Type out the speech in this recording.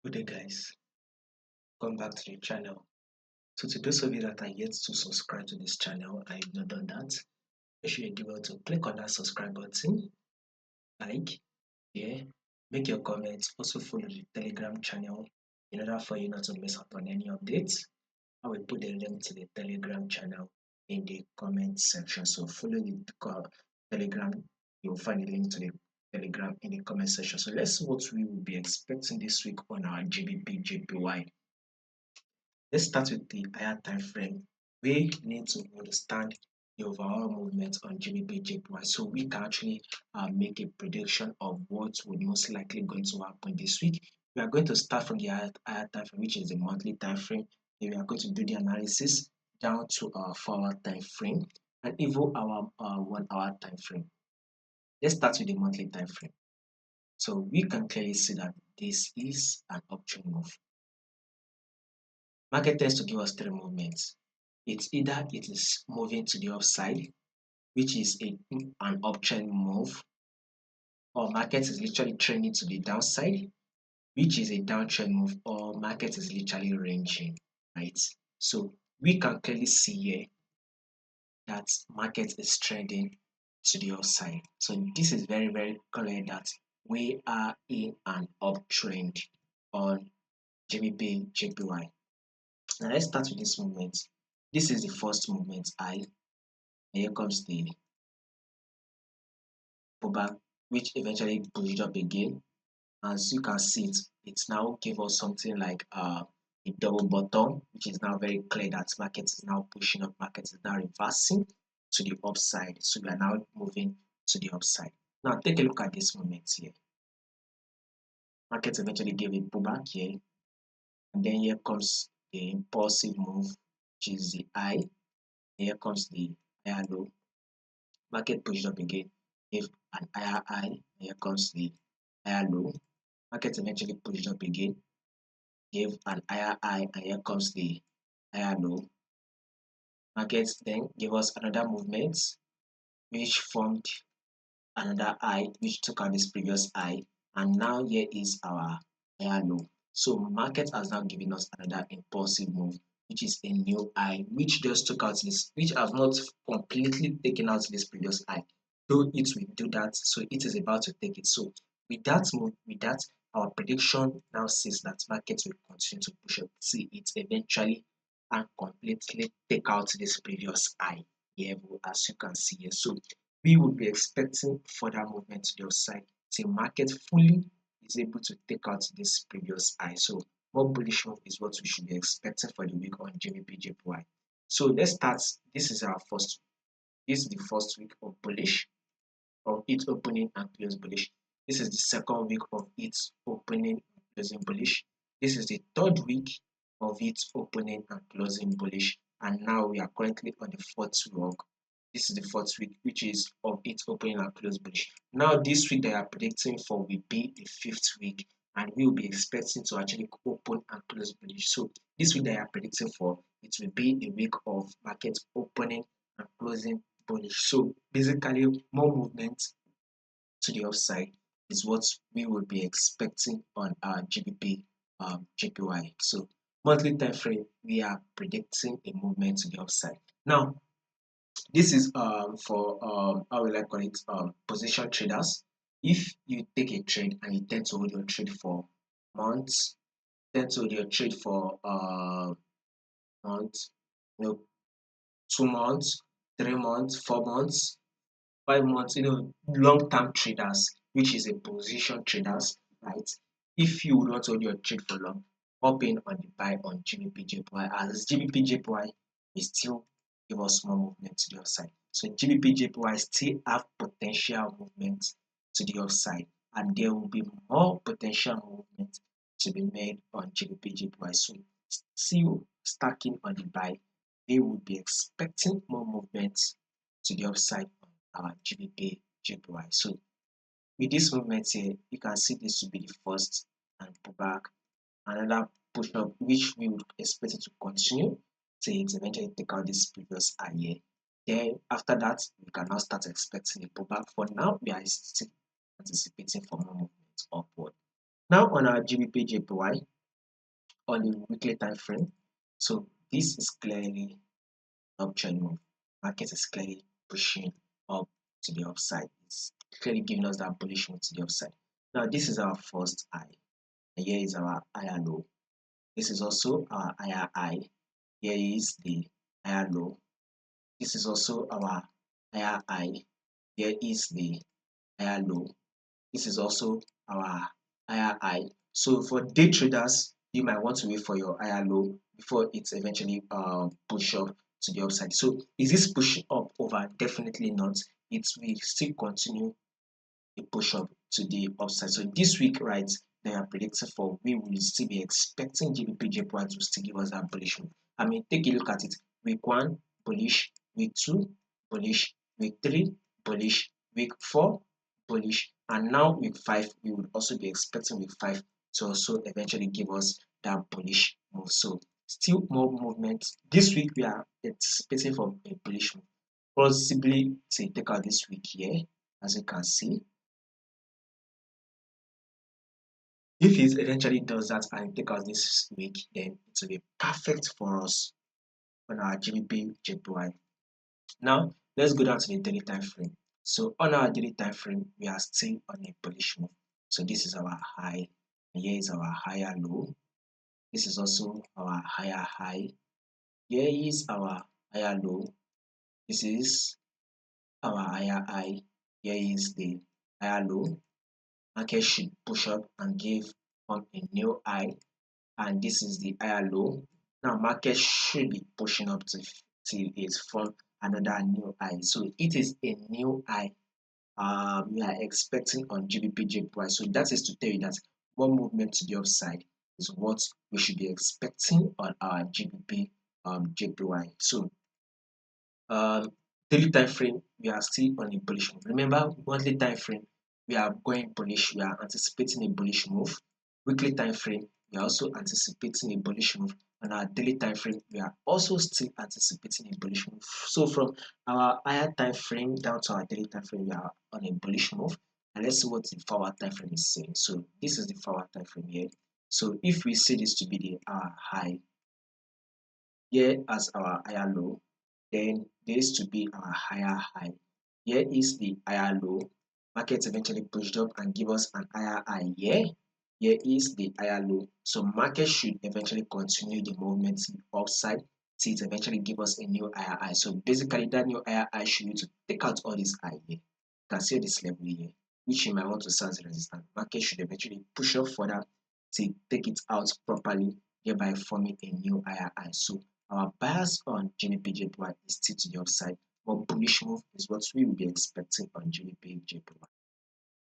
Good day guys, welcome back to the channel. So to those of you that are yet to subscribe to this channel and you've not done that, make sure you endeavor to click on that subscribe button, like, share, make your comments, also follow the Telegram channel in order for you not to miss out on any updates. I will put the link to the Telegram channel in the comment section. So follow the Telegram, you'll find the link to the Telegram in the comment section. So let's see what we will be expecting this week on our GBPJPY. Let's start with the higher time frame. We need to understand the overall movement on GBPJPY so we can actually make a prediction of what would most likely going to happen this week. We are going to start from the higher time frame, which is the monthly time frame. Then we are going to do the analysis down to our 4-hour time frame and even our 1-hour time frame. Let's start with the monthly time frame. So we can clearly see that this is an uptrend move. Market tends to give us three movements. It's either it is moving to the upside, which is an uptrend move, or market is literally trending to the downside, which is a downtrend move, or market is literally ranging, right? So we can clearly see here that market is trending to the upside. So this is very, very clear that we are in an uptrend on GBPJPY. Now let's start with this movement. This is the first movement, I. And here comes the pullback, which eventually pushed up again. As you can see, it's now give us something like a double bottom, which is now very clear that market is now pushing up, market is now reversing to the upside. So we are now moving to the upside. Now take a look at this movement here. Market eventually gave a pullback here, and then here comes the impulsive move, which is the high. Here comes the higher low. Market pushed up again, gave an higher high. Here comes the higher low. Market eventually pushed up again, gave an higher high, and here comes the higher low. Market then gave us another movement, which formed another high, which took out this previous high, and now here is our higher low. So market has now given us another impulsive move, which is a new high, which just took out this, which has not completely taken out this previous high, though it will do that. So it is about to take it. So with that move, our prediction now says that market will continue to push up, see it eventually and completely take out this previous high here, as you can see here. So we would be expecting further movement to the upside till market fully is able to take out this previous high. So more bullish move is what we should be expecting for the week on GBPJPY. So let's start. This is the first week of bullish, of its opening and close bullish. This is the second week of its opening and closing bullish. This is the third week of its opening and closing bullish. And now we are currently on the fourth week. This is the fourth week, which is of its opening and close bullish. Now this week they are predicting for will be the fifth week, and we will be expecting to actually open and close bullish. So this week they are predicting for it will be a week of market opening and closing bullish. So basically more movement to the upside is what we will be expecting on our GBP JPY. So monthly time frame, we are predicting a movement to the upside. Now this is for how will I call it, position traders. If you take a trade and you tend to hold your trade for months, tend to hold your trade for months, 2 months, 3 months, 4 months, 5 months, long-term traders, which is a position traders, right? If you would want to hold your trade for long, hop in on the buy on GBPJPY, as GBPJPY is still give us more movement to the upside. So GBPJPY still have potential movement to the upside, and there will be more potential movement to be made on GBPJPY. So still stacking on the buy, they would be expecting more movement to the upside on our GBPJPY. So with this movement here, you can see this will be the first and pullback, another push up, which we would expect it to continue till it eventually take out this previous high here. Then after that, we can now start expecting a pullback. For now, we are still anticipating for more movement upward. Now on our GBPJPY on the weekly time frame, so this is clearly uptrend move. Market is clearly pushing up to the upside. It's clearly giving us that bullish move to the upside. Now this is our first high, and here is our higher low. This is also our higher high. Here is the higher low. This is also our higher high. Here is the higher low. This is also our higher high. So for day traders, you might want to wait for your higher low before it's eventually push up to the upside. So is this push up over? Definitely not. It will still continue the push up to the upside. So this week, right, they are predicting for, we will still be expecting GBPJPY to still give us that bullish move. I mean, take a look at it. Week 1 bullish, week 2 bullish, week 3 bullish, week 4 bullish, and now week 5 we would also be expecting week 5 to also eventually give us that bullish move. So still more movement. This week we are anticipating for a bullish move. Possibly to take out this week here, as you can see. If it eventually does that and take us this week, then it will be perfect for us on our GBP JPY. Now, let's go down to the daily time frame. So on our daily time frame, we are still on a bullish move. So this is our high, and here is our higher low. This is also our higher high. Here is our higher low. This is our higher high. Here is the higher low. Market should push up and give on a new high, and this is the higher low. Now market should be pushing up to till it form another new high. So it is a new high we are expecting on GBPJPY. So that is to tell you that more movement to the upside is what we should be expecting on our GBP JPY. So daily time frame, we are still on a bullish move. Remember, monthly time frame, we are going bullish. We are anticipating a bullish move. Weekly time frame, we are also anticipating a bullish move. On our daily time frame, we are also still anticipating a bullish move. So from our higher time frame down to our daily time frame, we are on a bullish move. And let's see what the forward time frame is saying. So this is the forward time frame here. So if we see this to be the high here as our higher low, then there is to be our higher high. Here is the higher low. Market eventually pushed up and give us an higher high here. Here is the higher low. So market should eventually continue the movement upside till it eventually give us a new higher high. So basically that new higher high should need to take out all this high here. You can see this level here, which you might want to serve as resistance. Market should eventually push up further to take it out properly, thereby forming a new higher high. So our bias on GBPJPY is still to the upside, but bullish move is what we will be expecting on GBPJPY.